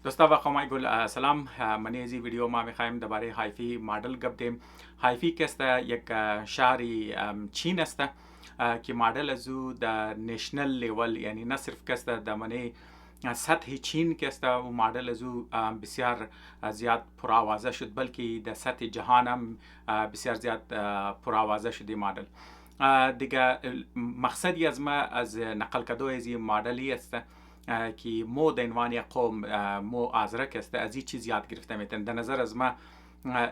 دوستا وقت گل سلام. من از این ویدیو ما میخوایم درباره هایفی مدل گپ دیم. هایفی که است یک شهری چین است که مدل از او در نشنل لیول، یعنی نه صرف که است در منی سطح چین که است و مدل از او بسیار زیاد پرآوازه شد، بلکه در سطح جهان هم بسیار زیاد پرآوازه شد این مدل. دیگه مقصدی از ما از نقل کدو از این مدلی است که مو در عنوان یک قوم مو آزرک است، از این چیز یاد گرفته میتن. در نظر از ما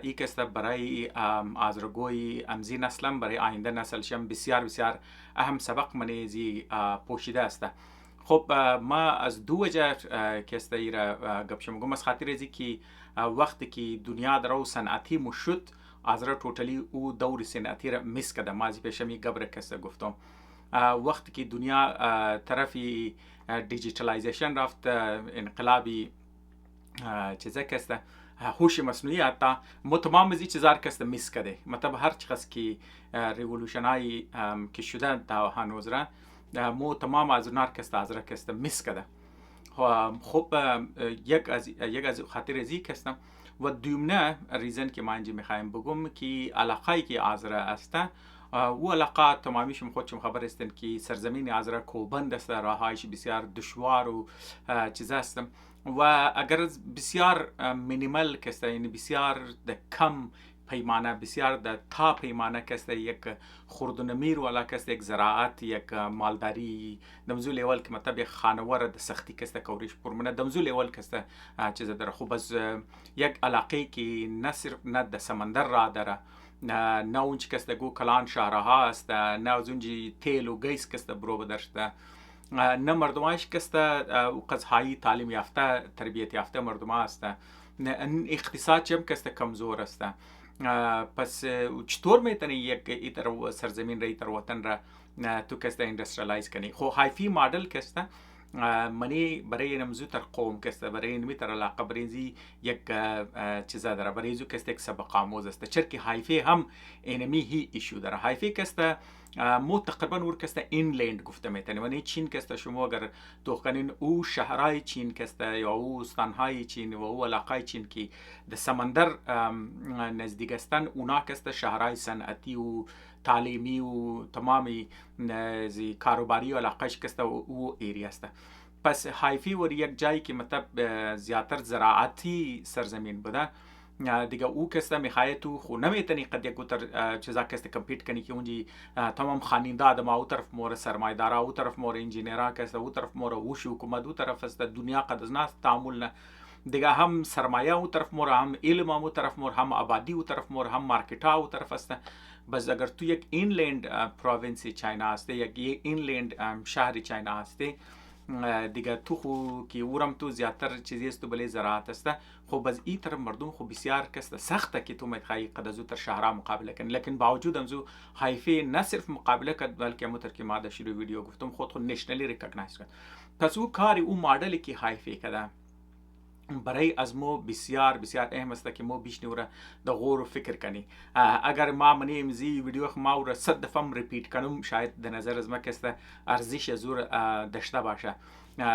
ای که است برای آزرگوی امزی نسلم، برای آینده نسلشم بسیار بسیار اهم سبق من زی پوشیده است. خب ما از دو وجه که است ایرا گپ شم از خاطر ازی که وقتی که دنیا درو صنعتی مشد آزرا توتالی او دور صنعتی را میس کده. ما از پیشمی گبر کسته گفتم وقتی که دنیا طرفی دیجیتالایزیشن رفت، انقلابی چیزا کسته هوش مصنوعی حتی ما تمام از چیزا کسته میس کده. مطلب هر چیز که ریولوشن های که شده تا هنوز را مو تمام از نار کسته از را کسته میس کده. خب یک از خاطر ازی کستم و دومنه ریزن که ما اینجا میخوایم بگم که علاقه که آزرا است و علاقه تمامیشم خودشم خبر هستن که سرزمین آزرا کوبند است، راهایش بسیار دشوار و چیز است و اگر بسیار مینیمل کسته، یعنی بسیار کم پیمانه، بسیار در تا پیمانه کسته یک خوردنمیر والا کسته، یک زراعت، یک مالداری دمزو لیول که مطلب یک خانوار د سختی کسته کوریش پرمنه دمزو لیول کسته چیز داره. خوب از یک علاقه که نه صرف نه د سمندر را داره، نه اونچ کسته گو کلان شهرها است، نه از اونجی تیل و گیس کسته برو بدرشته، نه مردمایش کسته قضایی تعلیم یافته تربیت یافته مردم است، نه اقتصاد چم کسته کمزور است. پس چطور میتونی یک ایتر سرزمین را ایتر وطن را تو کسته اندستریالایز کنی؟ خو هایفی مدل کسته منی برای نمزو تر قوم کسته، برای نمی تر علاقه برای زی یک چیزا داره، برای زو کسته یک سبق آموز است. چرکی هایفی هم اینمی هی ایشو داره. هایفی کسته مو تقریبا ور کسته اینلند گفته میتونی. منی چین کسته شما اگر توخنین او شهرهای چین کسته یا او استانهای چین و او علاقه چین که د سمندر نزدیک استن، اونا کسته شهرهای صنعتی و تعلیمی و تمامی زی کاروباری و علاقهش کسته او ایری است. پس هایفی ور یک جایی که مطلب زیاتر زراعتی سرزمین بوده دیگه او کسته میخواه تو خو نمیتونی قد یک تر چیزا کسته کمپیت کنی که اونجی تمام خاننده آدم او طرف مور سرمایدارا، او طرف مور انجینیرا کسته، او طرف مور وش حکومت، او طرف است دنیا قد از ناس تعامل نه دیگه، هم سرمایه او طرف مور، هم علم او طرف مور، هم آبادی او طرف مور، هم مارکت او طرف است. بس اگر تو یک اینلند پروینسی چاینا هسته، یک اینلند شهری چاینا هسته دیگه تو خو که اورم تو زیاتر چیزی است تو بله زراعت است. خب از این طرف مردم خو بسیار کسته سخته که تو میخوای قد از تر شهرها مقابله کنی، لیکن باوجود امزو هایفی نه صرف مقابله کرد بلکه متر که ما در شروع ویدیو گفتم خود نشنلی ریکگنایز کرد. پس او کاری او مدلی که هایفی کده برای از مو بسیار بسیار اهم است که مو بیش نوره د غور فکر کنی. اگر ما منی امزی ویدیو ما ور صد دفعه ریپیت کنم شاید در نظر از ما کسته ارزش زور داشته باشه.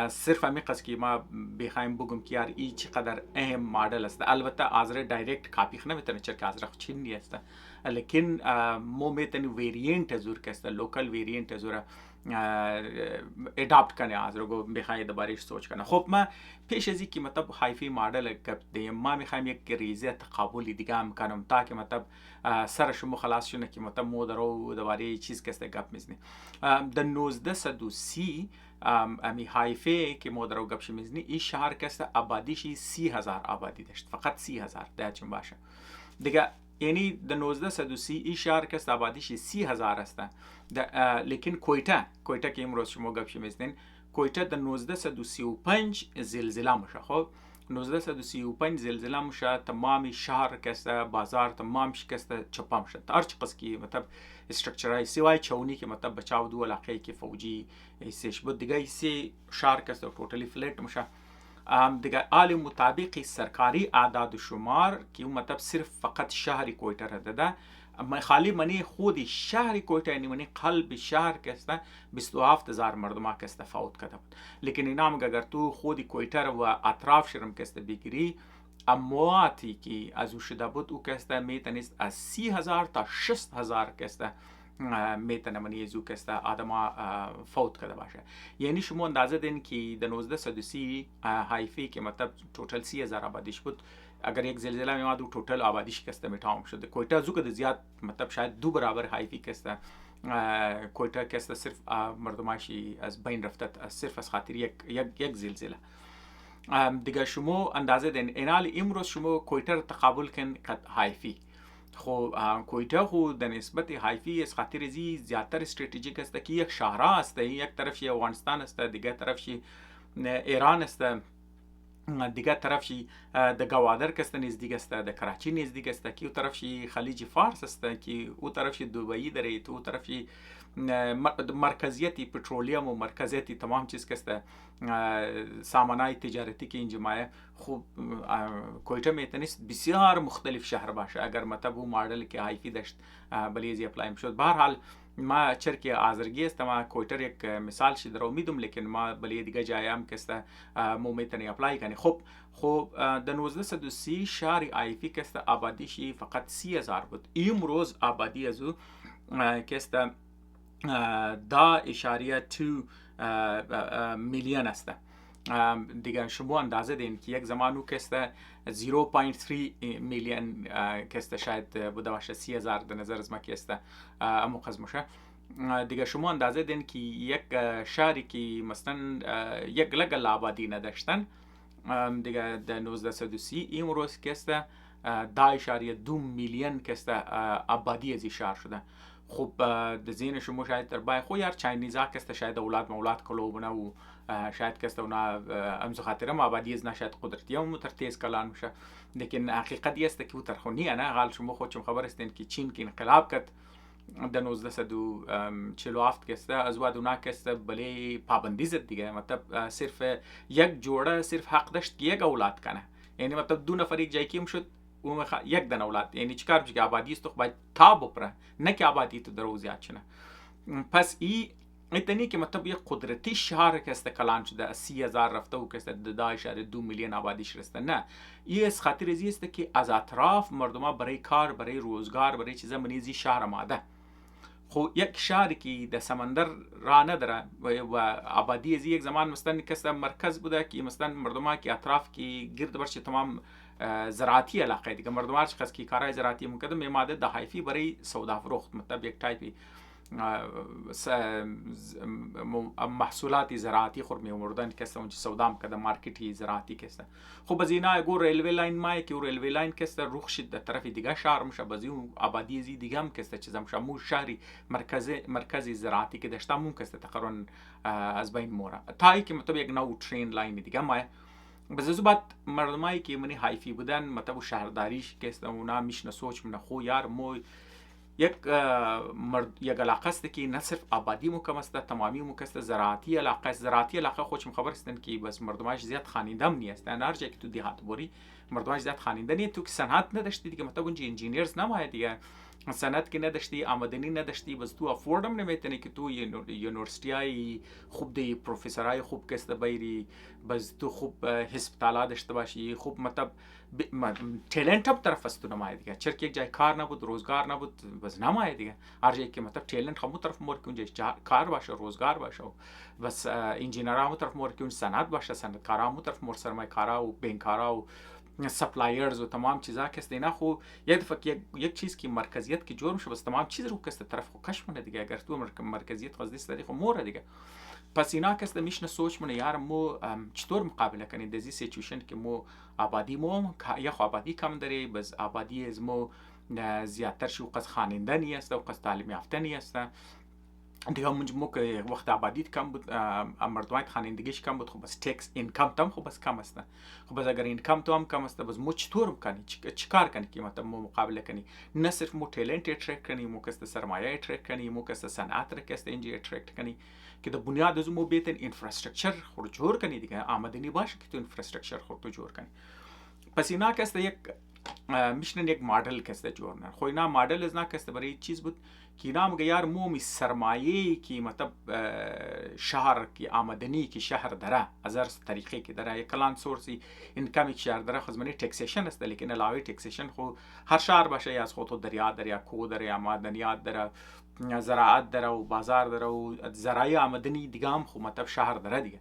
صرف همین قصد که ما بخوایم بگم که یار ای چقدر اهم مدل است. البته آزره دایرکت کاپی نمیتونه چرا که آزره چین نیست، لیکن مو میتونی ویریانت زور کسته، لوکل ویریانت زور اداپت کنه از رو بخوای دوبارهش سوچ کنه. خب ما پیش از اینکه مطلب هایفی مدل گپ دیم ما میخوایم یک ریزه تقابلی دیگه هم کنم تا که مطلب سر شما خلاص شونه که مطلب مو درو دوباره چیز کسته گپ میزنی. در 1930 امی هایفی که مو درو گپ میزنی این شهر کسته آبادیشی 30,000 آبادی داشت، فقط 30,000 دهچون باشه دیگه. یعنی در 1930 این شهر که آبادیش 30,000 است. لیکن کویتا که امروز شما گپ میزنین، کویتا در 1935 زلزله میشه. خب 1935 زلزله میشه، تمام شهر که بازار تمام شکسته چپا میشه. هر چی قص کی مطلب استراکچرای سوای چونی که مطلب بچاو دو علاقه که فوجی ایسش بود دیگه سی شهر که توتالی فلت میشه دیگه. آل مطابق سرکاری اعداد و شمار که اون مطلب صرف فقط شهری کویتا را داده خالی منی خود شهر کویتا یعنی منی قلب شهر که است 27,000 مردم که است فوت کرده بود. لیکن اینا هم اگر تو خود کویتا و اطراف شرم که است بگیری، امواتی که از او شده بود او که است میتونست از 30,000 تا 60,000 که است میتونه منی از او که است آدم فوت کرده باشه. یعنی شما اندازه دین که در 1930 حیفی که مطلب توتال 30,000 آبادیش بود، اگر یک زلزله میاد و توتال آبادیش که است تمام شد. کویتا زو که زیاد مطلب شاید 2 برابر حیفی که است کویتا که است صرف مردماشی از بین رفته صرف از خاطر یک زلزله. دیگه شما اندازه دین اینال امروز شما کویتا رو تقابل کن قد حیفی. خو کویتا خو در نسبت حیفی از خاطر زی زیادتر استراتژیک است که یک شهر است، یک طرفش افغانستان است، دیگه طرفش ایران است، دیگه طرفشی د گوادر که است نزدیک است، د کراچی نزدیک است، که او طرفشی خلیج فارس است، که او طرفشی دبی داره، تو طرفشی مرکزیتی پترولیم و مرکزیتی تمام چیز که است سامانای تجارتی که اینجا مایه. خوب کویتا میتونست بسیار مختلف شهر باشه اگر مطلب او مدل که حیفی داشت بلیزی اپلایم شد. به هر حال ما چرکی آذرگی است، ما کویتر یک مثال شد در امیدم، لیکن ما بلی دیگه جایم که است مو میتونی اپلای کنی. خب در 1930 شهر حیفی که است آبادیشی فقط 30,000 بود. امروز آبادی از او که است 10.2 میلیون است. دیگه شما اندازه دین که یک زمانو که است 0.3 میلیون که است شاید بوده باشه 30,000 در نظر از ما که است امو قزمشه. دیگه شما اندازه دین که یک شهری که مثلا یک لگل آبادی نداشتن دیگه در 1930 امروز که است 10.2 میلیون که است آبادی از شهر شده. خب د زین شما شاید در بای خو یار چاینیزا که است شاید اولاد مولاد کلوبونه و شاید که است اونا امز خاطر ما آبادی از نشاید قدرتی هم ترتیز کلان میشه. لیکن حقیقت است که او ترخونی نه غال شما خودشم خبر هستین که چین که انقلاب کرد در 1947 که است از ود اونا که است بلی پابندی زد دیگه، مطلب صرف یک جوړه صرف حق داشت که یک اولاد کنه، یعنی مطلب 2 نفر یک جای کیم شد و یک دن اولاد، یعنی چیکار بشه که آبادی است تو باید تا بپره نه که آبادی تو درو زیاد شنه. پس ایتنی که مطلب یک قدرتی شهر که است کلان شده 30,000 رفته و که است 10.2 میلیون آبادیش رسته. نه این از خاطر ازی است که از اطراف مردم برای کار برای روزگار برای چیزا منیزی شهر آماده. خو یک شهری که در سمندر را نداره و آبادی از یک زمان مثلا که است مرکز بوده که مثلا مردم که اطراف که گرد برش تمام زراعتی علاقه دیگه مردم هرچی خاص کی کارهای زراعتی میکرد میماده د حیفی برای سودا فروخت، مطلب یک تایپی محصولات زراعتی خور میوردن که است اون سودا میکرد مارکتی زراعتی که است. خب از اینا گور ریلوی لاین مای که ریلوی لاین که است روخ شد در طرف دیگه شهر میشه بازی آبادی زی دیگه هم که است چیزا میشه مو شهری مرکزی زراعتی که داشته ممکن است تقریبا از بین موره تا که مطلب یک نو ترین لاین دیگه مای. بس از بعد مردمایی که منی حیفی بودن مطلب شهرداریش که است اونا میشنه سوچ من خو یار مو یک علاقه است که نه صرف آبادی مو کم است تمامی مو است زراعتی علاقه خودم خبر هستن که بس مردماش زیاد خانیدم نیست، نه هر جایی که تو دیهات بوری مردماش زیاد خانیده نیست، تو که صنعت نداشتی دیگه مطلب اونجا انجینیرز نماید دیگه صنعت که نداشتی آمدنی نداشتی بس تو افوردم نمیتونی که تو یونیورسیتی خوب دی پروفسورای خوب کسته بیری بس تو خوب هسپتالا داشته باشی خوب مطلب ټیلنت هم طرف است نماید دیگه چرا که یک جای کار نبود روزگار نبود بس نماید دیگه هر جایی که مطلب ټیلنت همون طرف مور که اونجا کار باشه روزگار باشه بس انجینرها همون طرف مور که اون صنعت باشه صنعتکارا همون طرف مور سرمایه‌کارا و بینکارا و سپلایرز و تمام چیزا که است اینا خو یک دفعه یک چیز که مرکزیت که جور میشه بس تمام چیز رو که است طرف خو کش منه دیگه اگر تو مرکزیت خواست است خو مور دیگه. پس اینا که است میشنه سوچ منه یار مو چطور مقابله کنیم در این سیچویشن که مو آبادی مو یا خو آبادی کم داره بس آبادی از مو زیادتر شو قصد خاننده نیست و قصد تعلیم یافته نیست دیگه مو که وقت آبادی کم بود مردمایت خانندگیش کم بود خب بس تکس اینکم تام خب بس کم است خب بس اگر اینکم تو هم کم است بس مو چطور کنی چیکار کنی که مطلب مو مقابله کنی نه صرف مو ټیلنت ټریک کنی مو که سرمایه ټریک کنی مو که صنعت ټریک است انجی ټریک کنی که د بنیاد از مو بهتر اینفراستراکچر خور جوړ کنی دیگه آمدنی باشه که تو اینفراستراکچر خور تو جوړ کنی. پس اینا که است یک میشنن یک مدل کسته جورنن خو اینا مدل از کسته برای چیز بود که اینا هم یار مومی سرمایه کی مطلب شهر کی آمدنی کی شهر داره از هر طریقه کی داره یک کلان سورسی اینکمی کی شهر داره خزمنی تکسیشن است لیکن علاوه تکسیشن خو هر شهر باشه از خود دریا داره کو داره معدنیات داره زراعت داره و بازار داره و زراعی آمدنی دیگه هم خو مطلب شهر داره دیگه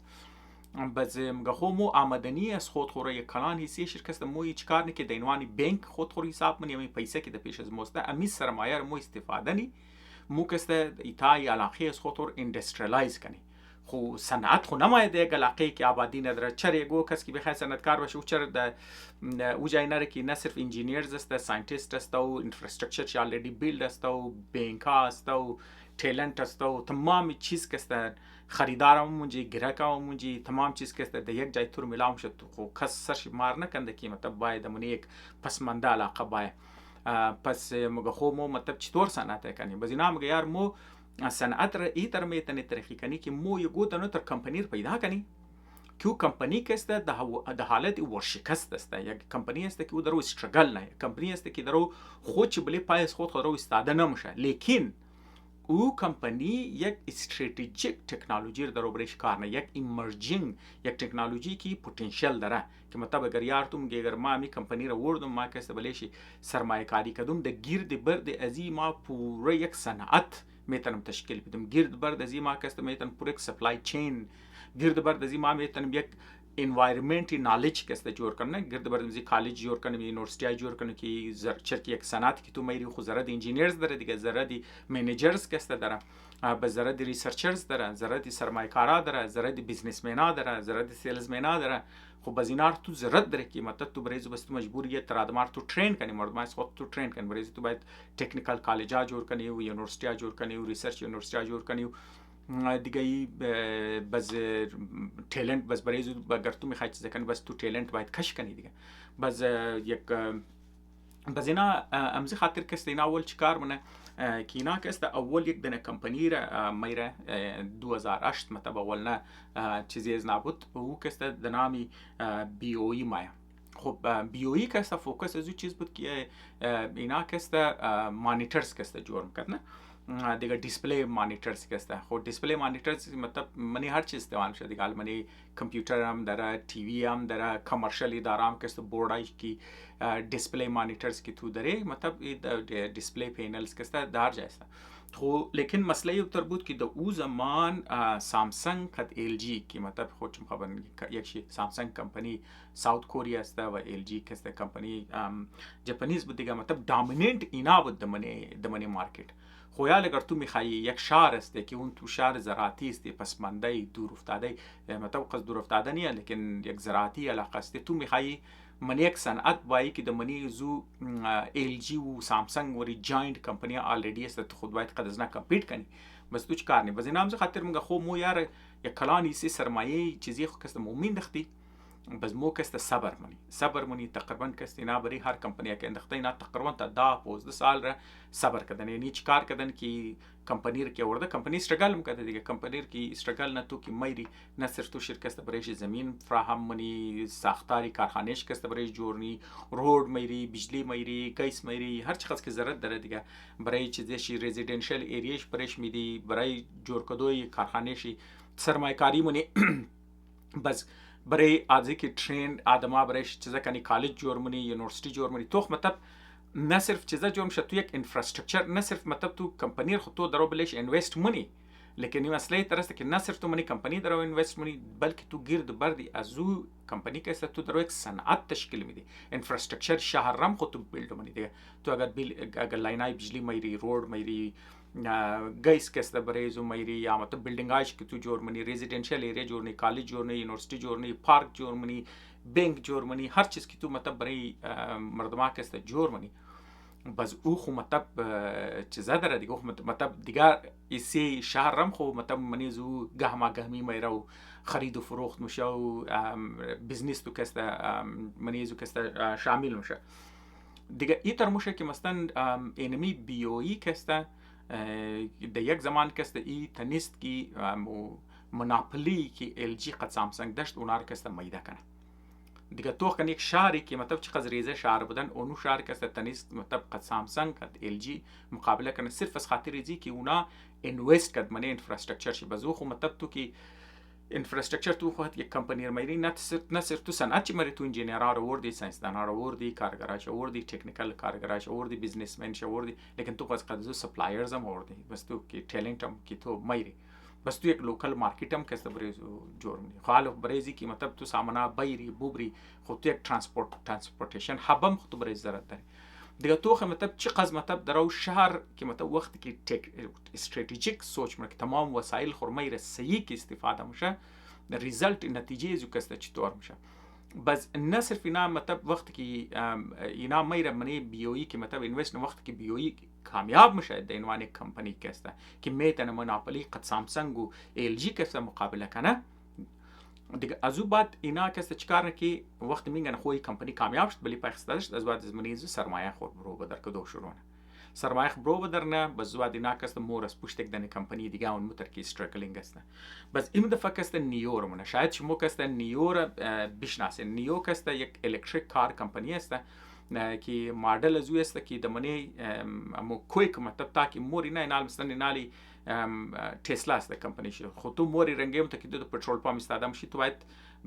بس مگه مو آمدنی از خود خوره یک کلان حیثی شرکت مو هیچ کار نکه دینوانی بانک خود خور حساب منی امی پیسه که ده پیش از موسته امی سرمایه مو استفاده نی مو کسته ایتای علاقه از خود خور اندستریالایز کنی خو صنعت خو نماید یک علاقه که آبادی نداره چرا یگو کس که بخواد صنعتکار باشه او چرا او جای نره که نه صرف انجینیرز است ساینتیست است و انفراستراکچر چی آلردی بیلد است و بانک است و ټیلنت است و تمام چیز که خریدار هم مونجی گرک هم مونجی تمام چیز که در یک جای تور میلاهم شد خو کس سرش مار نکنده که مطلب باید من یک پسمانده علاقه باید پس مگه خو مو مطلب چطور صنعت کنی بزینا مگه یار مو صنعت را ای تر میتنی ترقی کنی که مو یگو دنو تر کمپانی پیدا کنی که او کمپانی که است ده حالت ورشکست است یک کمپانی است که او درو استرگل نه کمپانی است که درو خود چه بلی پایس خود درو استاده نمیشه لیکن او کمپانی یک استراتژیک تکنولوژی در برش کار نه یک ایمرجینگ یک تکنولوژی کی پتانسیل داره که مطلب اگر یار تم اگر ما می کمپانی را وردم ما کس بلیشی سرمایه کاری کدوم د گرد برد ازی ما پوره یک صنعت میتونم تشکیل بدم گرد برد ازی ما کس میتونم پوره یک سپلای چین گرد برد ازی ما میتونم یک انوایرمنتی نالج کسته جور کنه گرد برد ازی کالج جور کنه یونیورسیتی جور کنه که چرکی یک صنعت کی تو میری خو زرد انجینیرز داره دیگه زرد منیجرز کسته داره به زرد ریسرچرز داره زرد سرمایه کارا داره زرد بیزنسمنا داره زرد سیلزمنا داره خو بزینار تو زرد داره که مطلب تو بریزو بس تو مجبوریه ترادمار تو ترین کنی مردم از خود تو ترین کنی بریزو تو باید تکنیکال کالجا جور کنی و یونیورسیتی جور کنی و ریسرچ یونیورسیتی جور کنی دیگه ای بس تالنت بس بریزو اگر تو میخوای چیز کنی بس تو تالنت باید کش کنی دیگه بس یک بس اینا امزی خاطر کست اینا اول چیکار منه که اینا کست اول یک دنه کمپانی را میره 2008 مطلب اول نه چیزی از نبود او کست دنامی بی او ای مایا خب بی او ای کست فوکس از چیز بود که اینا کست مانیترز کست جور میکرد دیگه دیسپلی مانیترز کسته خود دیسپلی مانیترز مطلب منی هر چیز استعمال شده دیگه منی کمپیوتر هم داره تی وی هم داره کمرشلی دارم کسته بورڈای کی دیسپلی مانیترز کی تو داره مطلب دیسپلی پینلز کسته در جایسته خو لیکن مسئله یو تر بود که د او زمان سامسونگ قد ال جی که مطلب خودم خبر یک سامسونگ کمپانی ساوت کوریا است و ال جی کسته کمپانی جاپانیز بود دیگه مطلب دامیننت اینا بود دمنی مارکت خویال اگر تو میخوایی یک شهر است که اون تو شهر زراعتی است پسمانده دور افتاده مطلب قصد دور افتاده نیه لیکن یک زراعتی علاقه است تو میخوایی من یک صنعت بایی که د منی زو ال جی و سامسونگ وری جاینت کمپانی آلریدی است تو خود باید قد از نه کمپیت کنی بس تو چیکار نی بس اینام خاطر مگه خو مو یار یک کلانی سی سرمایه چیزی خو کست مومین دختی بس مو کست صبر منی تقریبا کست اینا بری هر کمپانی که اندخته اینا تقریبا تا 10 سال را صبر کردن یعنی چیکار کردن که کمپانی را که ورده کمپانی استرگل میکرده دیگه کمپانی را که استرگل نه تو که میری نه صرف تو شرکت برایش زمین فراهم منی ساختاری کارخانهش کست برایش جورنی روड میری بجلی میری گیس میری هر چیز که ضرورت داره دیگه برای چیزی رزیدنشیال ایریاش برایش میدی برای جور کدوی کارخانهش سرمایه‌کاری منی بس برای آدمی که ترین آدما برایش چیزا کنی کالج جور منی یونیورسیتی جور منی تو مطلب نه صرف چیزا جور میشه تو یک انفراستراکچر نه صرف مطلب تو کمپانی خود تو درو بلش اینوست منی لیکن این مسئله ترسته که نه صرف تو منی کمپانی درو اینوست منی بلکه تو گرد بردی ازو کمپانی که است تو درو یک صنعت تشکیل میدی انفراستراکچر شهرم خود تو بیلد منی دیگه تو اگر لاینای بجلی میری روड میری گیس کسته بریزو میری یا مطلب بیلدینگ آیش که تو جور منی ریزیدنشیل ایریا جور نی کالج جور نی یونیورسیتی جور نی پارک جور منی بانک جور منی هر چیز که تو مطلب برای مردما کسته جور منی بس او خو مطلب چیزا داره دیگه مطلب دیگه ایسی شهرم خو مطلب منی زو گهما گهمی میرو خرید و فروخت میشه و بیزنس تو کسته منی زو کسته شامل میشه دیگه ای تر میشه که مثلا اینمی بی او ای کسته در یک زمان کسته ای تنیست کی مناپلی کی ال جی قد سامسونگ داشت اونا رو کسته میده کنه دیگه تو کن یک شهری که مطلب چقدر ریزه شهر بودن اونو شهر که تنیست مطلب قد سامسونگ قد ال جی مقابله کنه صرف از خاطر ریزی که اونا انوست کرد منه انفراستراکچر شی بزو خو مطلب تو که انفراستراکچر تو خود یک کمپانی مری نه صرف تو صنعت چی مری تو انجینیرها رو وردی ساینسدانها رو وردی کارگراش وردی تکنیکال کارگراش وردی بزنسمن شو وردی لیکن تو قد سپلایرز هم وردی بس تو کی ټیلنٹ هم کی تو مری بس تو یک لوکل مارکیٹ هم کس برای جور می خالف برایزی کی مطلب تو سامانا بایری بوبری خود تو یک ترانسپورتیشن هب هم خود برای ضرورت داری دیگه تو مطلب چی قز مطلب درو شهر که مطلب وقتی که استراتژیک سوچ مرک تمام وسایل خرمی رسیی که استفاده میشه ریزلت نتیجه ازو کسته چطور میشه بس نه صرف اینا مطلب وقتی که اینا میره منی بیویی که مطلب اینوست وقتی که بیویی کامیاب میشه در عنوان یک کمپانی کسته که میتونه مونوپولی قد سامسونگ و ال جی کسته مقابله کنه دیگه از او بعد اینا کسته چیکار نکی وقتی میگن خوی کمپانی کامیاب شد بلی پخستادش از بعد از منیزو سرمایه خود برو بدر که دو شروعه سرمایه برو بدرنه بس بعد اینا کسته مور از پشت یک دنی کمپانی دیگه اون متر کی استراگلینگ است بس این دفعه کسته نیو رو منه شاید شما کسته نیو رو بشناسین نیو کسته یک الکتریک کار کمپانی است که مدل از او است که دمنی مو کویک مطلب تا که موری نه نال مثلا نالی تسلا است کمپانی شو خود تو موری رنگیم تا که دو پترول پمپ استادم شی تو باید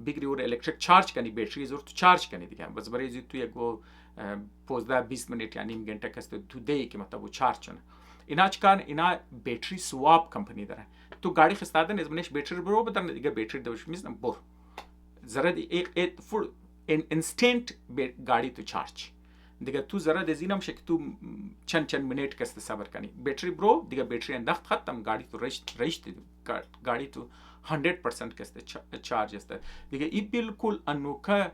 بگیری اور الکتریک چارج کنی باتری زور تو چارج کنی دیگه بس برای تو یک 15-20 منیت یا نیم گنټه کسته تو دی که مطلب چارج کنه اینا چکان اینا باتری سواب کمپانی داره تو گاڑی خستادن از منش باتری برو بدن دیگه باتری دوش میزنم بر زره یک فول انستنت گاڑی تو چارج دیگه تو زره دزینم شک تو چند منیت کسته صبر کنی باتری برو دیگه باتری انداخت ختم گاڑی تو رشت گاڑی تو 100% کسته چارج است دیگه این بالکل انوکه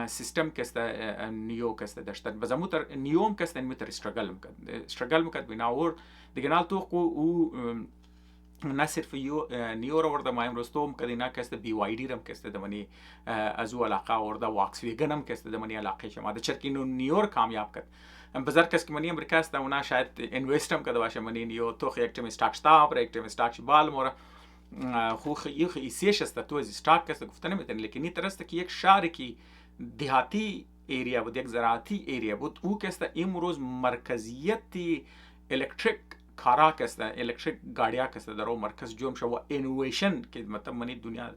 سیستم کسته نیو کسته داشتن بزموتر نیوم کسته میتر استراگل میکرد بیناور دیگه نال تو او نه صرف نیو رو ورده مایم رستوم کدی نه کسته بی وای डी رم کسته دمنی از او علاقه ورده واکس ویگن هم کسته دمنی علاقه شما ده چرکی نیو کامیاب کرد بازار کس که منی امریکا است اونا شاید اینوست هم کرده باشه منی نیو تو یک تیم استاک شتاب یک تیم استاک بال مورا خو خیلی ایسیش است تو از استاک کسته گفتن نمیتونی لیکن این طرست که یک شهر کی دیهاتی ایریا بود یک زراعتی ایریا بود او کسته امروز مرکزیت الکتریک کارا کسته الکتریک گاڑیا کسته درو مرکز جوم شو انوویشن که مطلب منی دنیا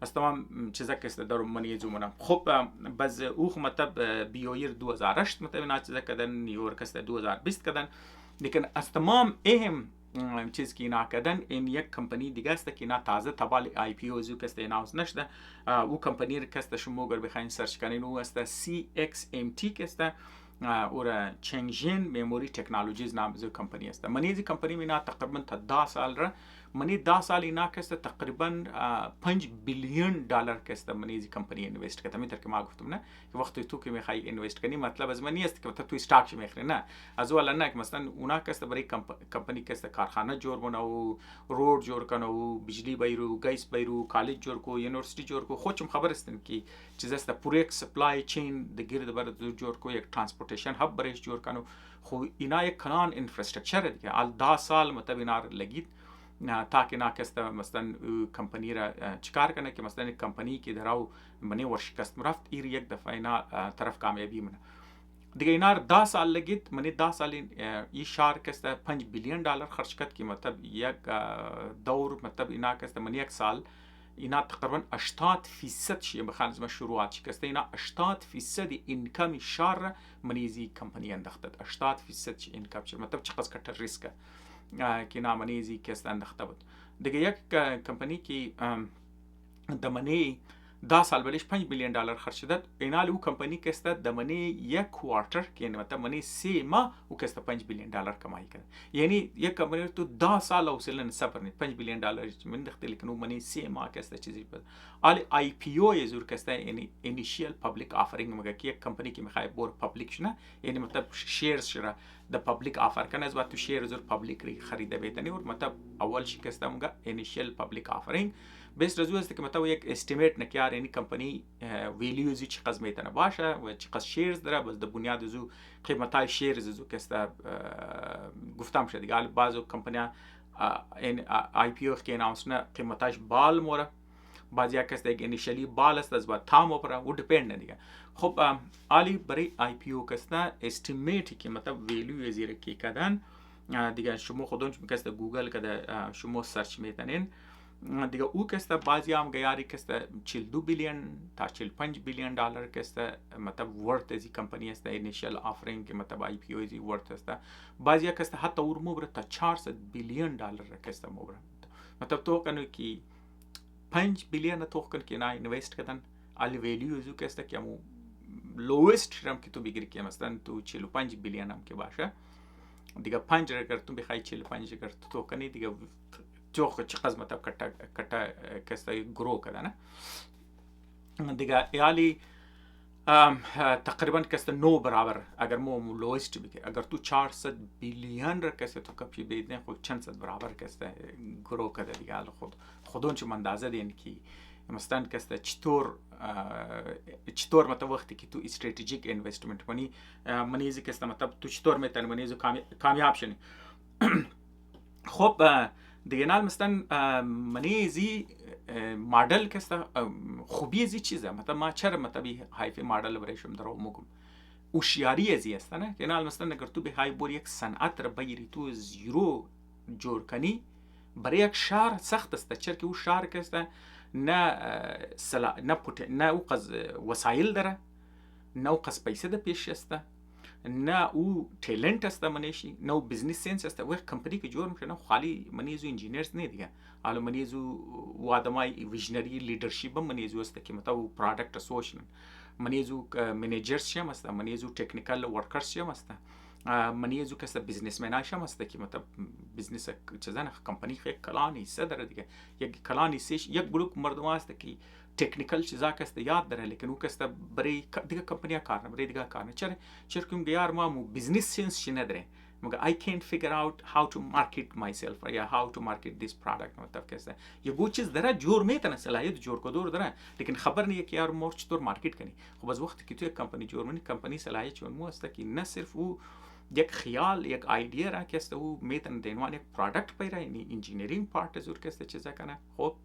از تمام چیزا کسته درو منی زومنا خب باز او مطلب بیویر 2008 مطلب نه چیزا کدن نیویورک کسته 2020 کدن لیکن از تمام اهم چیز کی اینا کدن این یک کمپانی دیگه است که اینا تازه تبال آی پی او زو کسته اناونس نشده او کمپانی کسته شما اگر بخواین سرچ کنین او است سی ایکس ام تی کسته اور چنگژن میموری تکنولوژیز نام از کمپانی است منی از کمپانی مینا تقریبا تا 10 سال را منی 10 سال اینا کسته تقریبا 5 بیلیون دلار کسته منی از کمپانی اینوست کرده میتر که ما گفتم نه که وقتی تو که میخوای اینوست کنی مطلب از منی است که تو استاک میخری نه از اول نه که مثلا اونا کسته برای کمپانی کسته کارخانه جوړ بنه او روډ جوړ کنه او بجلی بیرو گیس بیرو کالج جوړ کو یونیورسيټي جوړ کو خودم خبر استن کی چیز است پوره یک سپلای چین د گرد بر جوړ کو یک ترانسپورتیشن هب برش جوړ کنو خو اینا یک کنان انفراستراکچر دیگه ال 10 سال مطلب اینا لگید تاکه ناکسته مثلا کمپانی را چیکار کنه که مثلا کمپانی که دراو منی ورشکست رفت ایر یک دفعه اینا طرف کامیابی منه دیگه اینا 10 سال لگید منی 10 سال این شهر کسته 5 بیلیون دلار خرج کرد که مطلب یک دور مطلب اینا کسته منی یک سال اینا تقریبا 80% شیء بخانز شروعات شکسته اینا 80% اینکم شهر منیزی کمپانی انداخته 80% شیء اینکم شد مطلب چقدر کتر ریسک که نامنیزی کست انداخته بود دیگه یک کمپانی که دمنی 10 سال بلش 5 بیلیون دلار خرج شد اینا او کمپانی کسته دمنی یک کوارتر که مطلب منی 3 ماه او کسته 5 بیلیون دلار کمایی کرد یعنی یک کمپانی تو 10 سال اوصلن صبر نه 5 بیلیون دلار من دخته لیکن منی 3 ماه کسته چیزی بود ال آی پی او یزور کسته یعنی انیشیل پابلیک آفرینگ مگه که یک کمپانی که میخواد بور پابلیک شنه یعنی مطلب شیرز شره د پابلیک آفر کنه از وقت تو شیر زور پابلیک ری خریده بیتنی اور مطلب اول شکسته مگه انیشیل پابلیک آفرینگ بس رزو است که مطلب یک استیمیت نکیار یعنی کمپانی ویلیوزی چی قسم میتونه باشه و چی قسم شیرز داره بس د بنیاد زو قیمتای شیرز زو کسته گفتم شد دیگه بعضو کمپانیا این آی پی او که اناونس نه قیمتاش بال موره بعضی کس دیگه انیشلی بال است از بعد تام اپرا و دیپند دیگه. خب عالی برای آی پی او کستا استیمیتی که مطلب ویلیو زیر کی کردن دیگه شما خودتون کستا گوگل کده شما سرچ میتنین دیگه او کستا بعضی هم گیاری کستا 42 بیلیون تا 45 بیلیون دلار کستا مطلب ورت ازی کمپانی است اینیشل آفرینگ که مطلب آی پی او ازی ورت است بعضی کستا حتی اور مبره تا 400 بیلیون دلار کستا مبره مطلب تو کنو کی 5 بیلیون تو کن که نه اینوست کردن علی ویلیو ازو کستا که مو لوست رم که تو بگیری که مثلا تو 45 بیلیون هم که باشه دیگه 5 اگر تو بخوای 45 اگر تو کنی دیگه جو چقدر مطلب کتا کستا گرو کرده نه دیگه یالی تقریبا کستا 9 برابر اگر مو لوست بگی اگر تو 400 بیلیون را کستا تو کپی بیدن خود چند صد برابر کستا گرو کرده دیگه خودون چه مندازه دین کی مثلا کستا چطور مطلب وقتی که تو استراتژیک اینوستمنت کنی منیزی کستا مطلب تو چطور میتونی منیزو کامیاب شنی خب دیگه نال مثلا منیزی مدل کستا خوبی ازی چیزه مثلا ما چرا مطلبی هایفی مدل برایشم درو مگم هوشیاری ازی است نه که نال مثلا اگر تو به های بور یک صنعت را بگیری تو زیرو جور کنی برای یک شهر سخت است چرا که او شهر کستا نه او قز وسایل داره نه او قز پیسه ده پیش است نه او ټیلنت است منیشی نه او بزنس سنس است و کمپنی که جور میشه نه خالی منیزو انجینیرز نه دیگه حالا منیزو و آدمای ویژنری لیدرشپ منیزو است که مطلب پروداکت اسوشن منیزو منیجرز شم است منیزو تکنیکال ورکرز شم است منیزو کس بزنس من شم است که مطلب بزنس چیزا کمپنی خیلی کلانی سه داره دیگه یک کلانی سیش یک بلوک مردم است که تکنیکال چیزا کسته یاد داره لیکن او کسته برای دیگه کمپنیا کار نه برای دیگه کار نه چرا که میگه ما مو بزنس سنس چی نداره میگه I can't figure out how to market myself یا how to market this product مطلب کسته یه گو چیز داره جور میتونه صلاحیت جور کدور داره لیکن خبر نیه که یار مور چطور مارکت کنی خب از وقتی که تو یک کمپانی جور منی کمپانی صلاحیت چون مو است که نه صرف او یک خیال یک ایده را کسته او میتونه دینوان یک پروداکت پیدا یعنی انجینیرینگ پارت زور کسته چیزا کنه خب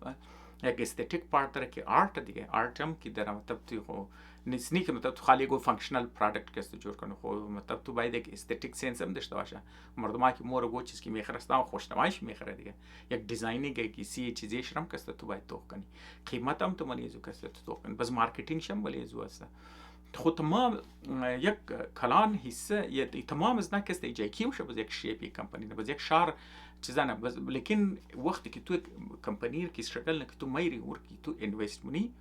یک استتیک پارت داره که آرت دیگه آرت هم که داره مطلب تو خو نیست که مطلب تو خالی گو فانکشنال پروداکت کسته جور کنه خو مطلب تو باید یک استتیک سنس هم داشته باشه مردم که مور گو چیز که میخرستا خوشنمایش میخره دیگه یک دیزاینینگ کی سی چیزی شرم کسته تو باید تو کنی قیمت هم تو منیزو کسته تو کنی بس مارکتینگ شم ولی زو است خود تمام یک کلان حصه یه تمام از نکسته ایجای کیم شه بس یک شیپی کمپانی نه بس یک شهر چیزا نه بس لیکن وقتی که تو کمپانی کی استرگل نه که تو میری ورکی تو اینوست منی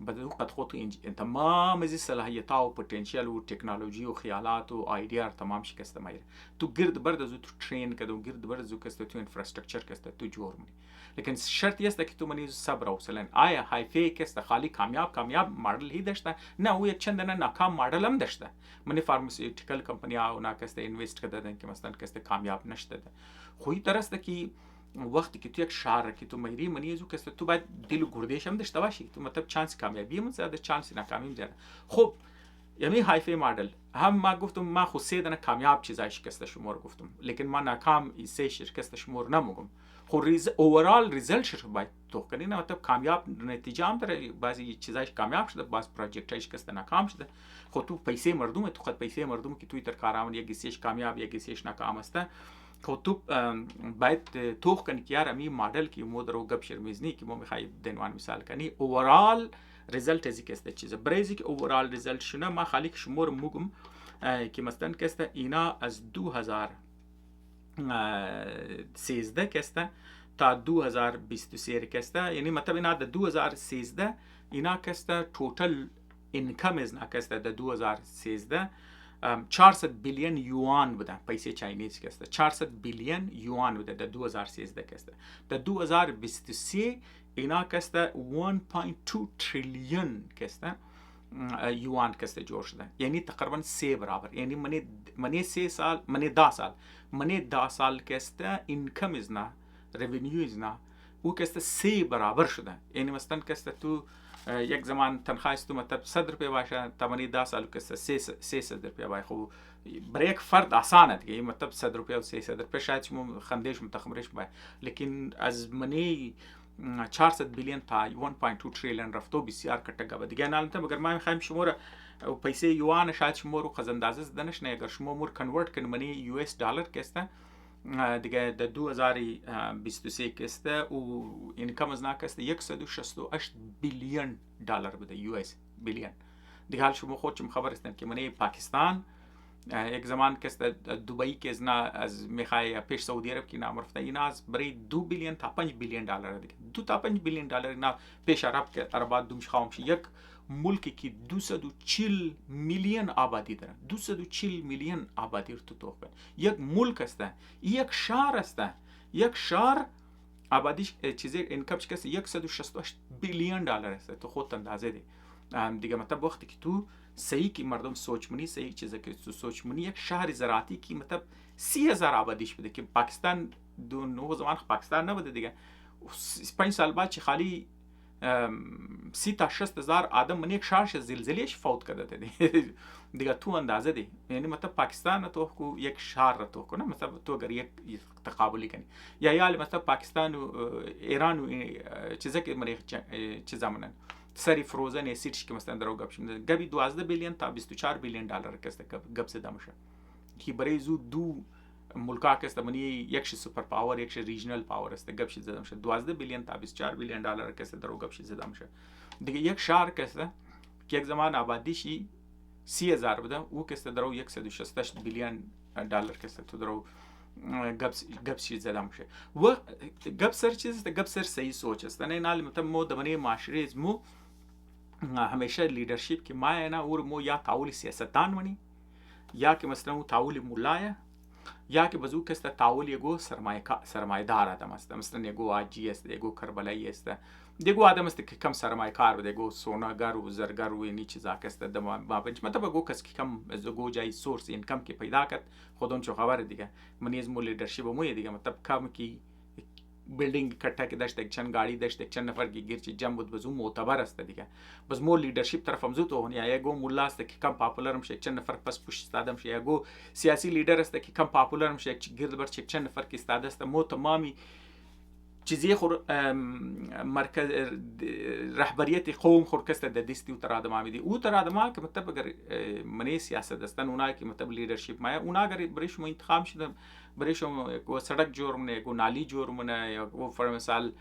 بدو قد خود تمام از صلاحیت‌ها و پتانسیل و تکنولوژی و خیالات و ایده تمام شکسته میره تو گرد برد از تو ترین کدو گرد برد از کسته تو انفراستراکچر کسته تو جور منی لیکن شرط است که تو منی صبر و حوصله آیا هایفی کسته خالی کامیاب مدل هی داشته نه او یک چند نه ناکام مدل هم داشته منی فارماسیوتیکال کمپانی ها اونا کسته اینوست کردن که مثلا کسته کامیاب نشده خوی درسته که وقتی که تو یک شهر که تو میری منیزو کسته تو باید دل و گردش هم داشته باشی تو مطلب چانس کامیابی هم زیاده چانس ناکامی زیاده خب یعنی هایفی مدل هم ما گفتم ما خود سه دونه کامیاب چیزای شکسته شمار گفتم لیکن ما ناکام سه شکسته شمار نمیگم خب اوورال ریزلت شو باید تو کنی نه مطلب کامیاب نتیجه هم داره بعضی چیزایش کامیاب شده بعض پروژکتایش شکسته ناکام شده خب تو پیسه مردم تو خود پیسه مردم که توی در کارامون یکی سیش کامیاب یکی سیش ناکام است خب تو باید توخ کنی که یار امی مدل که مودرو گپ شرمیزنی که ما میخوای دنوان مثال کنی اوورال ریزلت ازی کسته چیزه برایزی که اوورال ریزلت شونه ما خالی که شمور مگم که مثلا کسته اینا از 2013 کسته تا 2023 کسته یعنی مطلب اینا در 2013 اینا کسته توتال اینکم از کسته در 2013 400 بیلیون یوان بوده پیسه چاینیز کسته 400 بیلیون یوان بوده در 2013 کسته در 2023 اینا کسته 1.2 تریلیون کسته یوان کسته جور شده یعنی تقریبا 3 برابر یعنی منی 3 سال منی 10 سال کسته اینکم از نه revenue از نه او کسته 3 برابر شده یعنی مثلا کسته تو یک زمان تنخواهی تو مطلب 100 روپیه باشه تا منی 10 سال کسته 300 روپیه باشه خب برای یک فرد آسانه دیگه مطلب 100 روپیه و 300 روپیه شاید شما خندهش متخمرش باشه لیکن از منی 400 بیلیون تا 1.2 تریلیون رفت و بسیار کتگه دیگه البته اگر ما میخوایم شمار پیسه یوان شاید شمار و خزاندازه زدنش نه اگر شما مور کنورت کنیم منی یو اس دلار کسته دیگه در 2023 کسته و اینکم از ناکسته 168 بیلیون دلار بده یو اس بیلیون دیگه حال شما خودتون خبر هستین که منی پاکستان یک زمان که دبی که از میخوای پیش سعودی عرب که نام رفته اینا از برای 2 بیلیون تا 5 بیلیون دلار دیگه 2 تا 5 بیلیون دلار اینا پیش عرب که عربات دومش خواهمش یک ملکی که 240 میلیون آبادی داره 240 میلیون آبادی رو تو کن یک ملک است یک شهر است یک شهر آبادیش چیزی اینکمش که 168 بیلیون دلار است تو خودت اندازه دی دیگه مطلب وقتی که تو صحیح که مردم سوچ منی صحیح چیزی که تو سوچ منی یک شهر زراعتی که مطلب 30,000 آبادیش بده که پاکستان دو نو زمان پاکستان نبوده دیگه 5 سال بعد چه خالی 30 تا 60,000 آدم من یک شهرش زلزلهش فوت کرده دی دیگه تو اندازه دی یعنی مطلب پاکستان تو کو یک شهر تو کنه مثلا تو اگر یک تقابلی کنی یا مثلا پاکستان و ایران و چیزی که من چه زمانه سری فروزن اسیرش که مثلا درو گپ شم گبی 12 بیلیون تا 24 بیلیون دلار کسته گپ زده میشه که برای زو دو ملکا کسته منی یکش سوپر پاور یکش ریجنال پاور است گپ زده میشه 12 بیلیون تا 24 بیلیون دلار کسته درو گپ زده میشه دیگه یک شهر کسته که یک زمان آبادیشی 30,000 بوده او کسته درو 168 بیلیون دلار کسته تو درو گپ زده میشه و گپ سر چیز است گپ سر صحیح سوچ است نه نال متم مو دمنه معاشره مو همیشه لیدرشپ که ما نه اور مو یا تعالی سیاستدان ونی یا که مثلا تعالی مولایه یا که بزو کسته تعالی یگو سرمایه دار آدم است مثلا یگو آجی است یگو کربلایی است دیگو آدم است که کم سرمایه کار بده یگو سوناگر و زرگر و اینی چیزا کسته دم ما بنج مطلب گو کس که کم از گو جای سورس اینکم که پیدا کرد خودون چو خبر دیگه منیز مو لیدرشپ مو دیگه مطلب کم کی बिल्डिंग इकट्ठा के दश्त एक्शन गाड़ी दश्त एक्शन नफर की गिरची जम बुद बजू मोतबर است دیگه بس مو لیدرشپ طرف همزو تو یا یگو مولا است که کم پاپولار میشه چند نفر پس پشت استادم شه یگو سیاسی لیدر است که کم پاپولار میشه گرد بر چند نفر کی استاد است مو تمامی چیزی خور مرکز رهبریت قوم خور کسته د دستی و تر آدم آمیدی او تر آدم که مطلب اگر منی سیاست دستن اونا که مطلب لیدرشپ ما اونا اگر برایش مو انتخاب شده برایش کو سڑک جوړ منه کو نالی جوړ منه یا کو فر مثال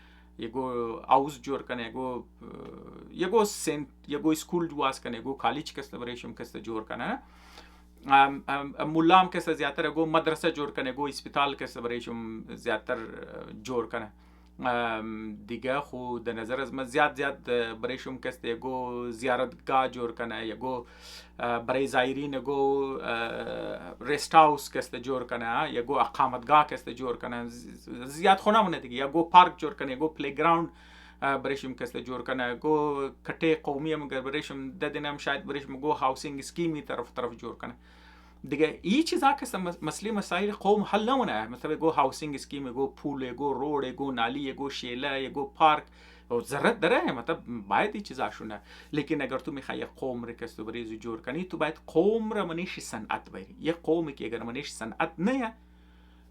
یگو اوز جوړ کنه یگو سنت یگو سکول جواز کنه یگو کالج کسته برایشم کسته جوړ کنه مولام کسته زیاتر یگو مدرسه جوړ کنه یگو اسپیتال کسته برایشم زیاتر جوړ کنه دیگه خو د نظر از من زیاد برایشم کسته یگو زیارتگاه جوړ کنه یگو برای زائرین یگو ریست هاوس کسته جوړ کنه یگو اقامتگاه کسته جوړ کنه زیاد خونه مونه دیگه یگو پارک جوړ کنه یگو پلی گراوند برایشم کسته جوړ کنه یگو کټه قومی مگر برایشم د دینم شاید برایشم یگو هاوسینگ اسکیمی طرف جوړ کنه دیگه این چیزا که مسئله مسائل قوم حل نمونه مثلا یگو هاوسینگ اسکیم یگو پول یگو روड یگو نالی یگو شیله یگو پارک و ضرورت داره مطلب باید این چیزا شونه لیکن اگر تو میخوای قوم رو کس تو بریزو جور کنی تو باید قوم رو منیش صنعت بری یک قومی که اگر منیش صنعت نه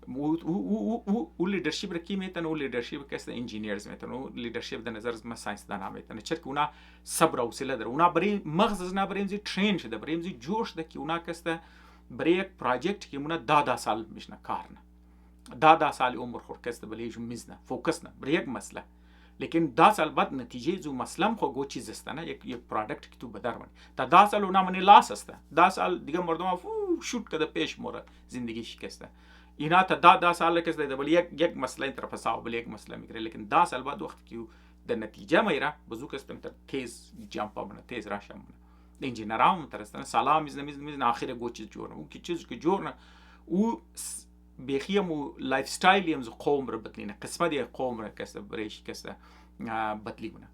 او لیدرشپ رو کی میتونه او لیدرشپ کس انجینیرز میتونه او لیدرشپ در نظر از ما ساینس دان میتونه چرا که اونا صبر و حوصله داره اونا برای مغز نه برای ترین شده برای جوش ده که اونا کس برای یک پروژکت که اونا 10 سال میشنه کار نه 10 سال عمر خور کس بلیش میزنه فوکس نه برای یک مسئله لیکن 10 سال بعد نتیجه زو مسلم خو گو چیز است نه یک پروداکت که تو بدر ونی تا 10 سال اونا منی لاس است 10 سال دیگه مردم شوت کده پیش موره زندگی شکسته اینا تا 10 سال کس ده بل یک مسئله این طرف حساب بل یک مسئله میگیره لیکن 10 سال بعد وقت که در نتیجه میره بزو کس تم تیز جامپ منه تیز راشه منه انجینرام ترستن سلام میزنه آخر گو چیز جورنه او کی چیز که جورنه او بخیمو لایف استایل هم قوم رو بدلینه قسمت یک قوم رو کس بریش کس بدلیونه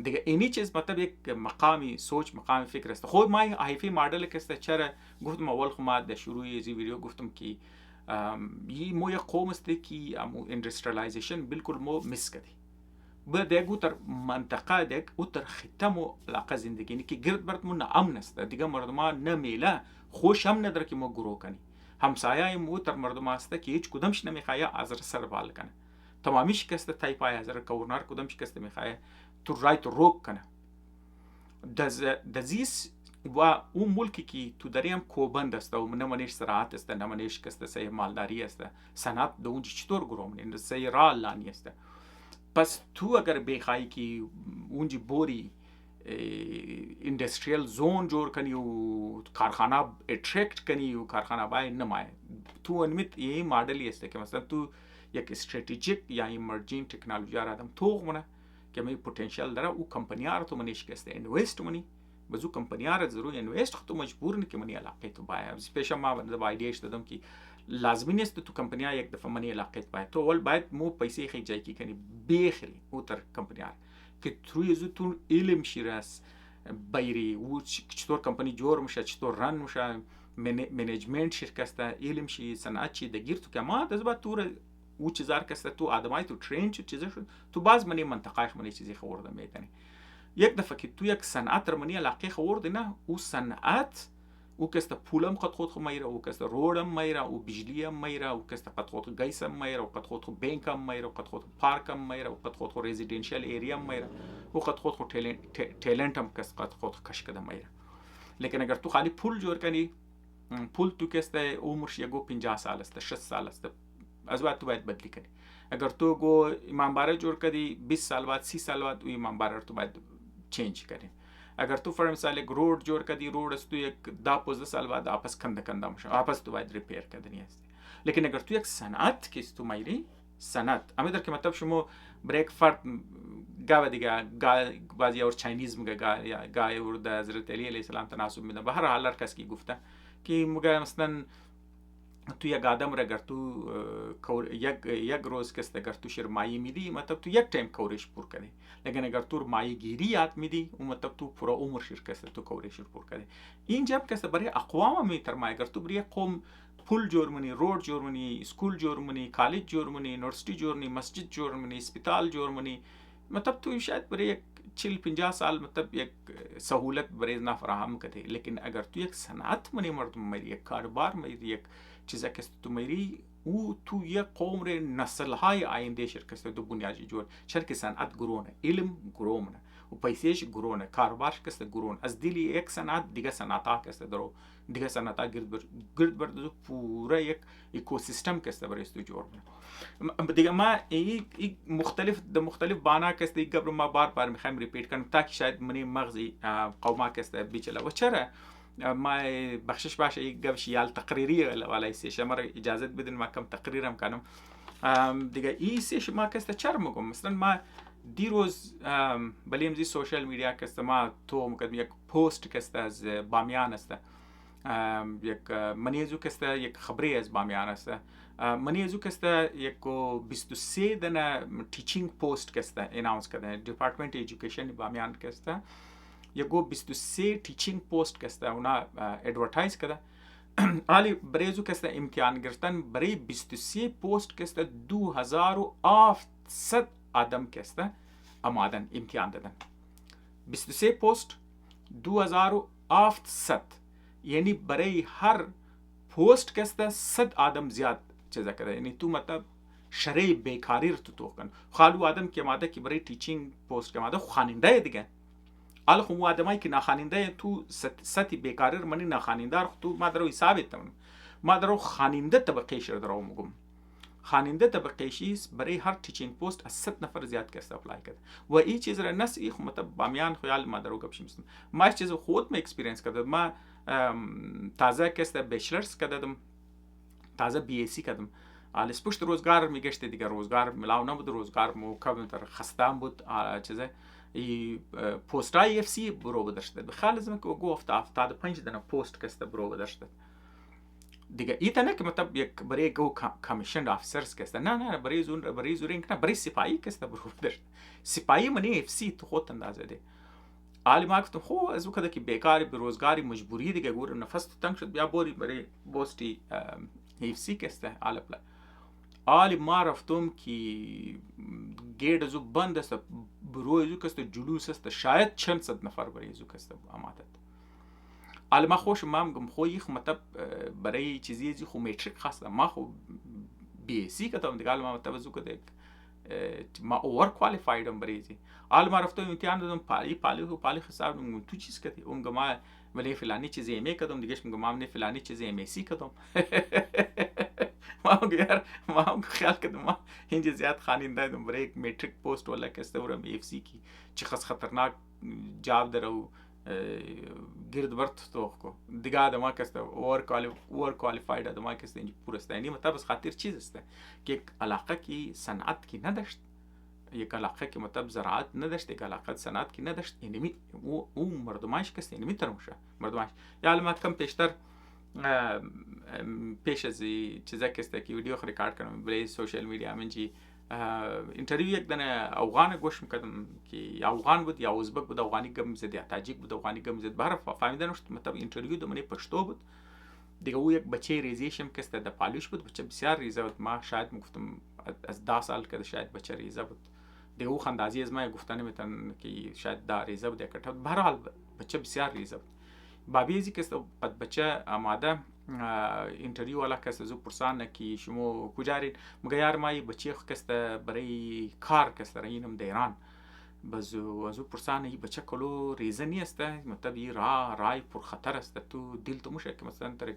دیگه اینی چیز مطلب یک مقامی سوچ مقامی فکر است خود ما هایفی مدل کس چرا گفتم اول خو ما در شروع این ویدیو گفتم که این مو یک قوم است که امو اندستریالایزیشن بالکل مو مس کردی بده گوتر منطقه دک اوتر ختمو علاقه زندگی نی که گرد برد مون امن است دیگه مردم نمیله خوش هم نداره که ما گرو کنی همسایه مو تر مردم است که هیچ کدومش نمیخواد از سر بال کنه تمامی شکست تایپای هزار کورنار کدام شکست میخواه تو رایت روک کنه دزیس و اون ملکی که تو دریم کوبند است و نمانش زراعت است نمانش شکست سه مالداری است صنعت دو اونجا چطور گرومنه سه را لانی است پس تو اگر بخوای که اونجا بوری इंडस्ट्रियल जोन जोड़ कनी कारखाना अट्रैक्ट कनी कारखाना बाय नमाय तू अनमित यही मॉडल ही असते कि मतलब तू एक स्ट्रेटेजिक या इमर्जिंग टेक्नोलॉजी आ रहा तो मना कि मैं पोटेंशियल दरा वो कंपनियां तो मनीष के असते इन्वेस्ट मनी बजू कंपनियां जरूर इन्वेस्ट तो मजबूर नहीं कि मनी इलाके तो बाय स्पेशल मा मतलब आइडिया इस दम की लाजमी नहीं तो कंपनियां एक दफा मनी इलाके तो बाय तो वल बाय मो पैसे खी जाए की कनी बेखरी उतर कंपनियां که توی زودتون علم شیراس بایری و چطور کمپانی جور میشه چطور رن میشه منیجمنت شرکت علم شی صنعت چی دگیر تو که ما از بعد تو او چیزار کسته تو آدمای تو ترین چه چیزا شد تو باز منی منطقه منی چیزی خورده میدنی یک دفعه که تو یک صنعت رو منی علاقه خورده نه او صنعت او کسته پولم قد خود میره او کسته روڈم میره او بجلیم میره او کسته قد خود گیسم میره او قد خود بانکم میره او قد خود پارکم میره او قد خود رزیدنشیال ایریا میره او قد خود ټیلنټم کس قد خود کش کده میره لیکن اگر تو خالی پول جور کنی پول تو کسته عمرش یگو 50 سال است 60 سال است از بعد تو باید بدلی کنی اگر تو گو ایمانباره جور کردی 20 سال بعد 30 سال بعد او ایمانباره تو باید چینج کنی اگر تو فر مثال یک روड جور کردی روड است تو یک 10-15 سال بعد واپس کنده میشه واپس تو باید ریپیر کردنی است لیکن اگر تو یک صنعت کیست تو میری صنعت اما در که مطلب شما بریک فرد گاو دیگه بعضی اور چاینیز میگه گای ورد حضرت علی علیه السلام تناسب میده به هر حال هر کس کی گفته که میگه مثلا تو یک آدم را اگر تو یک روز کست اگر تو شرمایی میدی مطلب تو یک ٹائم کورش پور کنی لیکن اگر تو مایی گیری یاد میدی اون مطلب تو پورا عمر شرکست تو کورش پور کنی این جب کست برای اقوام میترمای اگر تو برای قوم پول جور منی روड جور منی اسکول جور منی کالج جور منی یونیورسیتی جور منی مسجد جور منی اسپیتال جور منی مطلب تو شاید برای یک 40-50 سال مطلب یک سهولت برای نا فراهم کردی لیکن اگر تو یک صنعت منی مردم میری یک کاروبار میری یک چیزا که تو میری او تو یک قوم ر نسل های آینده شرکت دو بنیادی جور شرکت صنعت گرونه علم گرونه و پیسهش گرونه کاروبار کست گرون از دلی یک صنعت دیگه صنعت ها کست درو دیگه صنعت ها گرد برد پورا یک اکوسیستم کست برای استو جور دیگه ما این مختلف بانا کست یک قبل ما بار میخوایم ریپیت کنم تا که شاید منی مغزی قوما کست بیچله و چرا ما بخشش باشه یک گوش یال تقریری ولی سیش ما اجازه بدین ما کم تقریرم کنم دیگه این سیش ما کست چرا میگم مثلا ما دیروز بلیم زی سوشال میدیا کست ما تو مقدم یک پوست کست از بامیان است یک منیزو کست یک خبری از بامیان است منیزو کست یک 23 دنا ټیچینګ پوست کست اناونس کرده ډپارټمنټ ایجوکیشن بامیان کست یگو 23 टीचिंग पोस्ट کسته اونا ادورتایز کرده حالی بریزو کسته امتحان گرفتن برای 23 پوست کسته 2700 آدم کسته آمادن امتحان دادن 23 پوست 2700 یعنی برای هر پوست کسته 100 آدم زیاد چیزا کرده یعنی تو مطلب شرعی بیکاری رو تو کن خالو آدم که ماده که برای ټیچینګ پوست که ماده خواننده دیگه حالا خو آدمایی که نخواننده تو سطح بیکاری رو منی نخواننده تو ما درو حساب تمام ما درو خواننده طبقه شر درو میگم خواننده طبقه شیست برای هر ټیچینګ پوست از 100 نفر زیاد کس اپلای کرد و این چیز را نس خو مطلب بامیان خیال ما درو گپ شیم ما چیز خود ما اکسپریانس کردم ما تازه کس بچلرز کردم تازه بی ایسی کردم حالا پشت روزگار میگشت دیگه روزگار ملاو نبود روزگار مو کم در خستم بود چیزه پوستای اف سی برو بداشته بخواد لازم که گفت 75 دنا پوست کسته برو بداشته دیگه ایتا نه که مطلب یک برای گو کمیشن افسرز کسته نه برای زورینگ نه برای سپاهی کسته برو بداشته سپاهی منی اف سی تو خود اندازه ده حالی ما گفتم خو از وقتی که بیکاری بیروزگاری مجبوری دیگه گور نفس تنگ شد بیا بوری برای بوستی اف سی کسته حالا حالی ما رفتم که گیت زو بند است بروی زو کست جلوس است شاید چند صد نفر برای زو کست آماده حالی ما خوش ما میگم خویی خو مطلب برای چیزی خو میتریک خواستم ما خو بی سی کتام دیگه حالی ما مطلب زو کده ما اوور کوالیفایدم بریزی حالا ما رفتم امتحان دادم پالی حساب تو چیز کردی میگم ما ولی فلانی چیز ام کردم دیگه میگم ما فلانی چیز ام سی کردم ما یار ما خیال کردم ما اینجا زیاد خاننده دم برای یک متریک پست ولا کسته ورم اف سی کی چه خطرناک جاب درو گرد برت تو کو دیگه آدم کسته اوور کوالیفاید آدم کسته اینجا پورسته یعنی مطلب از خاطر چیز است که یک علاقه کی صنعت کی نداشت یک علاقه که مطلب زراعت نداشت یک علاقه صنعت کی نداشت یعنی او مردمش کسته یعنی میترمشه مردمش یا علما کم پیشتر پیش از چیزا کسته که ویدیو ریکارد کردم برای سوشال میدیا منجی اینترویو یک دنه افغان گوش میکردم که یا افغان بود یا ازبک بود افغانی گم زد یا تاجیک بود افغانی گم زد بهر فهمیدن نشد مطلب اینترویو دمنی پشتو بود دیگه او یک بچه ریزیشم که در پالوش بود بچه بسیار ریزه بود ما شاید میگفتم از 10 سال که شاید بچه ریزه بود دیگه او خندازی از ما گفتن میتن که شاید دا ریزه بود یک به هر حال بچه بسیار ریزه بود بابیزی که قد بچه آماده اینترویو والا کس از او پرسان که شما کجارید مگه یار مایی بچه کس برای کار کس رایینم دیران بازو از او پرسان ای بچه کلو ریزه نیست مطلب ای رای پر خطر است تو دل تو میشه که مثلا ترک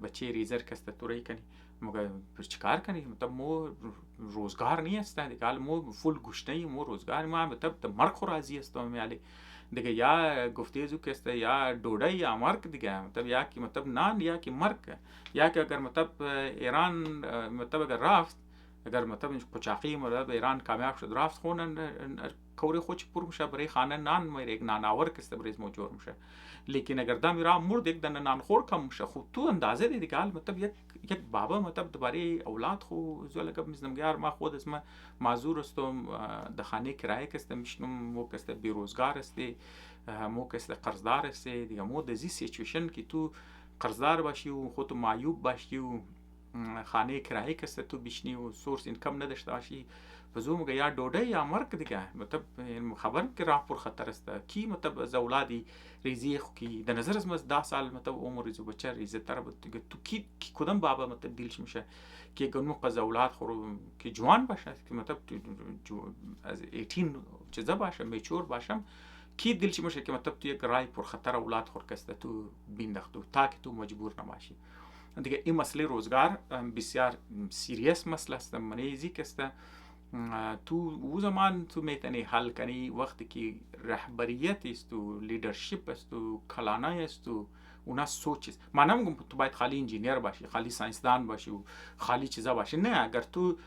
بچه ریزر کس تو رای کنی مگه چیکار کنی مطلب مو روزگار نیست دیگه مو فول گشته مو روزگار ما مطلب مرگ خو راضی است میالی دیگه یا گفته زو کسته یا ډوډۍ یا مرگ دیگه مطلب یا کی مطلب نان یا کی مرگ یا که اگر مطلب ایران مطلب اگر رفت اگر مطلب قاچاقی مطلب ایران کامیاب شد رفت خونن کوری خوش پر میشه برای خانه نان میره یک ناناور کسته بریز موجور میشه لیکن اگر دم ایران مرد یک دنه نان خور کم میشه خب تو اندازه دیگه حال مطلب یک بابا مطلب دوباره اولاد خو زولگه میزنمگار ما خود اسم معذور استم د خانه کرایه کسته میشنم مو کسته بیروزگار استی مو کسته قرضدار استی دیگه مو د زی سیچویشن که تو قرضدار باشی و خودتو معیوب باشی و خانه کرایه کسته تو بشنی و سورس اینکم نداشته باشی بزو مگه یا ډوډۍ یا مرګ دیگه مطلب خبر که راه پر خطر است کی مطلب از اولادی ریزی خو کی د نظر از 10 سال مطلب عمر ریزو بچه ریزه تر بود دیگه تو کی کدام بابا مطلب دلش میشه که گنو قز اولاد خورو که جوان باشه که مطلب از 18 چیزا باشه میچور باشم کی دلش میشه که مطلب تو یک رای پر خطر اولاد خور کسته تو بیندختو تا که تو مجبور نباشی دیگه این مسئله روزگار بسیار سیریس مسئله است منیزی کسته تو او زمان تو میتونی حل کنی وقتی که رهبریت است و لیدرشپ است و کلانه است و اونا سوچ است من نمیگم تو باید خالی انجینیر باشی خالی ساینسدان باشی و خالی چیزا باشی نه اگر تو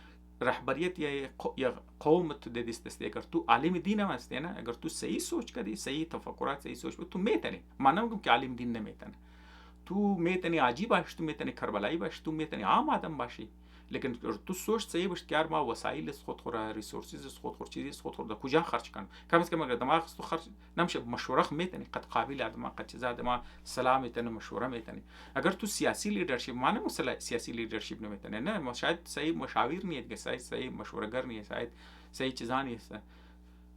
رهبریت یا قوم تو دست است اگر تو عالم دین هم هستی نه اگر تو صحیح سوچ کردی صحیح تفکرات صحیح سوچ تو میتونی من نمیگم که عالم دین نمیتونه تو میتونی عجیب باشی تو میتونی کربلایی باشی تو میتونی عام آدم باشی لیکن تو سوچ صحیح باشه که ما وسایل است خود خور ریسورسز است خود خور چیزی است خود خور در کجا خرج کنم کم از کم اگر دماغ تو خرج نمیشه مشوره میتونی قد قابل آدم قد چیزا آدم سلام میتونه مشوره میتونی اگر تو سیاسی لیدرشپ ما نه سیاسی لیدرشپ نمیتونه نه ما شاید صحیح مشاور نیست صحیح مشوره‌گر نیست صحیح چیزا نیست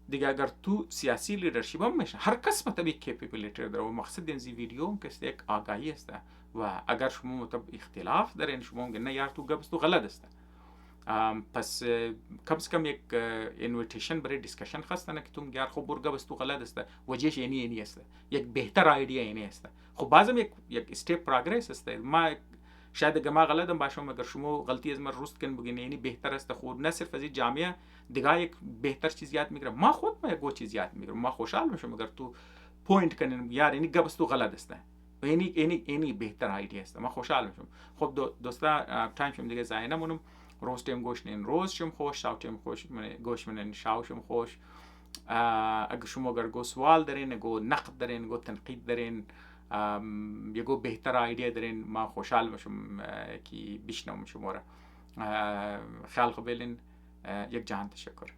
دیگه اگر تو سیاسی لیدرشپ هم میشه هر کس مطلب کیپیبیلیتی داره و مقصد این ویدیو که یک آگاهی است و اگر شما مطلب اختلاف دارین شما میگن نه یار تو گپس تو غلط است پس کم از کم یک اینویتیشن برای دیسکشن خواستن که تو یار خب برگا بس تو غلط است وجهش اینی است یک بهتر ایده اینی است خب بعضم یک استپ پروگرس است ما شاید اگر ما غلطم باشم اگر شما غلطی از من درست کن بگین یعنی بهتر است خود نه صرف از جامعه دیگه یک بهتر چیز یاد میگیرم ما خود ما یک چیز یاد میگیرم ما خوشحال میشم اگر تو پوینت کنین یار یعنی گپس تو غلط است اینی بهتر ایده است ما خوشحال میشم خب دوستا تایم شم دیگه ضایع نمونم روز تیم گوش نین روز شم خوش شاو تیم خوش گوش منن شاو شم خوش اگر شما اگر گو سوال دارین گو نقد دارین گو تنقید دارین یگو بهتر ایده دارین ما خوشحال میشم که بشنوم شما را خیال خوب بلین یک جهان تشکر